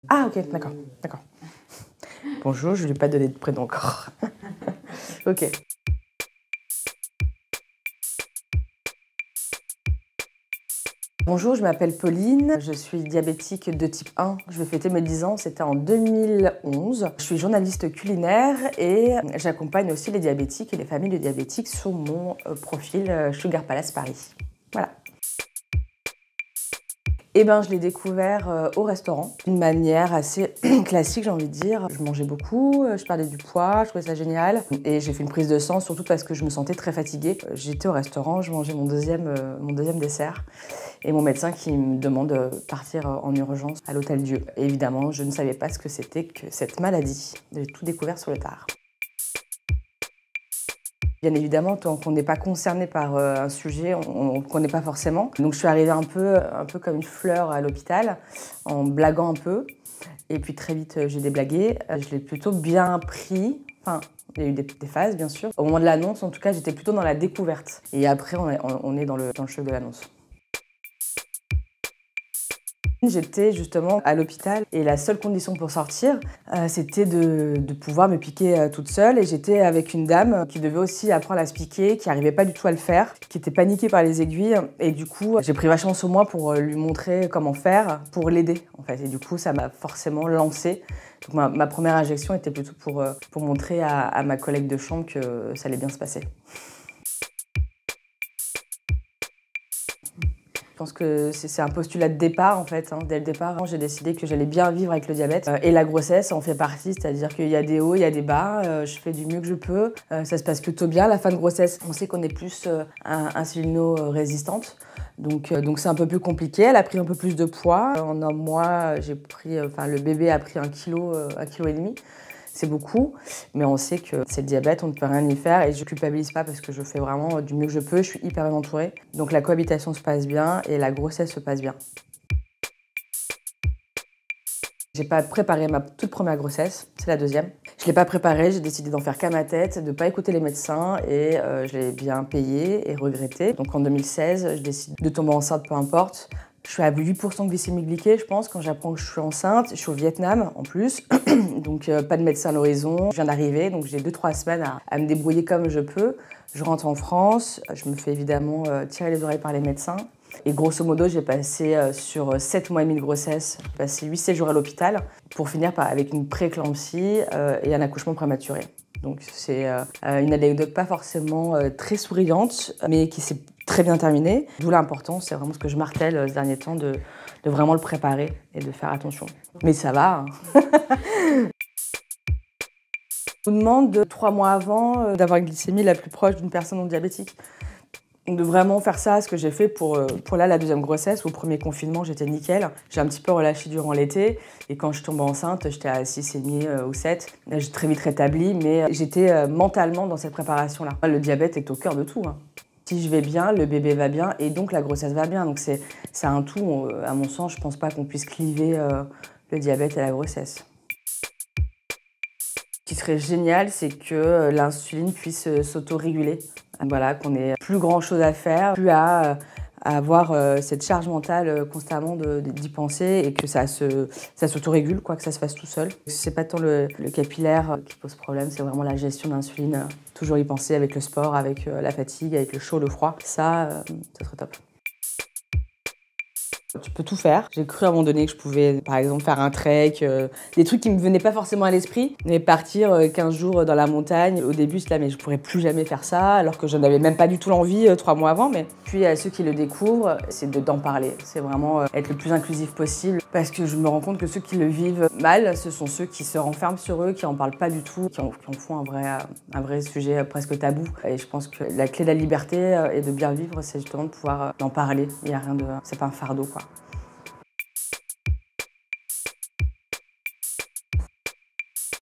Ah ok, d'accord, d'accord. Bonjour, je ne lui ai pas donné de prénom encore. Ok. Bonjour, je m'appelle Pauline, je suis diabétique de type 1. Je vais fêter mes 10 ans, c'était en 2011. Je suis journaliste culinaire et j'accompagne aussi les diabétiques et les familles de diabétiques sur mon profil Sugar Palace Paris. Voilà. Eh ben, je l'ai découvert au restaurant, d'une manière assez classique, j'ai envie de dire. Je mangeais beaucoup, je perdais du poids, je trouvais ça génial. Et j'ai fait une prise de sang, surtout parce que je me sentais très fatiguée. J'étais au restaurant, je mangeais mon deuxième dessert. Et mon médecin qui me demande de partir en urgence à l'Hôtel Dieu. Et évidemment, je ne savais pas ce que c'était que cette maladie. J'ai tout découvert sur le tard. Bien évidemment, tant qu'on n'est pas concerné par un sujet, on ne le connaît pas forcément. Donc je suis arrivée un peu comme une fleur à l'hôpital, en blaguant un peu. Et puis très vite, j'ai déblagué. Je l'ai plutôt bien pris. Enfin, il y a eu des phases, bien sûr. Au moment de l'annonce, en tout cas, j'étais plutôt dans la découverte. Et après, on est dans le choc de l'annonce. J'étais justement à l'hôpital et la seule condition pour sortir, c'était de pouvoir me piquer toute seule. Et j'étais avec une dame qui devait aussi apprendre à se piquer, qui n'arrivait pas du tout à le faire, qui était paniquée par les aiguilles. Et du coup, j'ai pris vachement sur moi pour lui montrer comment faire, pour l'aider en fait. Et du coup, ça m'a forcément lancée. Donc ma première injection était plutôt pour montrer à ma collègue de chambre que ça allait bien se passer. Je pense que c'est un postulat de départ en fait. Dès le départ, j'ai décidé que j'allais bien vivre avec le diabète. Et la grossesse en fait partie, c'est-à-dire qu'il y a des hauts, il y a des bas. Je fais du mieux que je peux. Ça se passe plutôt bien. La fin de grossesse, on sait qu'on est plus insulino-résistante. Donc c'est un peu plus compliqué. Elle a pris un peu plus de poids. En un mois, le bébé a pris 1,5 kg. C'est beaucoup, mais on sait que c'est le diabète, on ne peut rien y faire et je ne culpabilise pas parce que je fais vraiment du mieux que je peux, je suis hyper bien entourée. Donc la cohabitation se passe bien et la grossesse se passe bien. J'ai pas préparé ma toute première grossesse, c'est la deuxième. Je l'ai pas préparée, j'ai décidé d'en faire qu'à ma tête, de pas écouter les médecins et je l'ai bien payé et regretté. Donc en 2016, je décide de tomber enceinte, peu importe. Je suis à 8% de glycémie glyquée, je pense, quand j'apprends que je suis enceinte. Je suis au Vietnam, en plus, donc pas de médecin à l'horizon. Je viens d'arriver, donc j'ai 2-3 semaines à me débrouiller comme je peux. Je rentre en France, je me fais évidemment tirer les oreilles par les médecins. Et grosso modo, j'ai passé sur 7 mois et demi de grossesse, j'ai passé 8 séjours à l'hôpital pour finir avec une prééclampsie et un accouchement prématuré. Donc c'est une anecdote pas forcément très souriante, mais qui s'est très bien terminée. D'où l'importance, c'est vraiment ce que je martèle ces derniers temps, de vraiment le préparer et de faire attention. Mais ça va. On nous demande 3 mois avant d'avoir une glycémie la plus proche d'une personne non diabétique. De vraiment faire ça, ce que j'ai fait pour la deuxième grossesse. Au premier confinement, j'étais nickel. J'ai un petit peu relâché durant l'été. Et quand je tombe enceinte, j'étais à 6,5 ou 7. J'ai très vite rétabli, mais j'étais mentalement dans cette préparation-là. Le diabète est au cœur de tout. Si je vais bien, le bébé va bien et donc la grossesse va bien. Donc c'est un tout. À mon sens, je ne pense pas qu'on puisse cliver le diabète et la grossesse. Ce qui serait génial, c'est que l'insuline puisse s'autoréguler. Voilà, qu'on ait plus grand chose à faire, plus à avoir cette charge mentale constamment d'y penser et que ça s'autorégule, que ça se fasse tout seul. C'est pas tant le capillaire qui pose problème, c'est vraiment la gestion d'insuline. Toujours y penser avec le sport, avec la fatigue, avec le chaud, le froid. Ça serait top. Tu peux tout faire. J'ai cru à un moment donné que je pouvais, par exemple, faire un trek, des trucs qui me venaient pas forcément à l'esprit, mais partir 15 jours dans la montagne. Au début, c'est là, mais je pourrais plus jamais faire ça, alors que je n'avais même pas du tout l'envie 3 mois avant. Mais puis, à ceux qui le découvrent, c'est d'en parler. C'est vraiment être le plus inclusif possible, parce que je me rends compte que ceux qui le vivent mal, ce sont ceux qui se renferment sur eux, qui en parlent pas du tout, qui en font un vrai sujet presque tabou. Et je pense que la clé de la liberté et de bien vivre, c'est justement de pouvoir en parler. Il y a rien de, c'est pas un fardeau, quoi.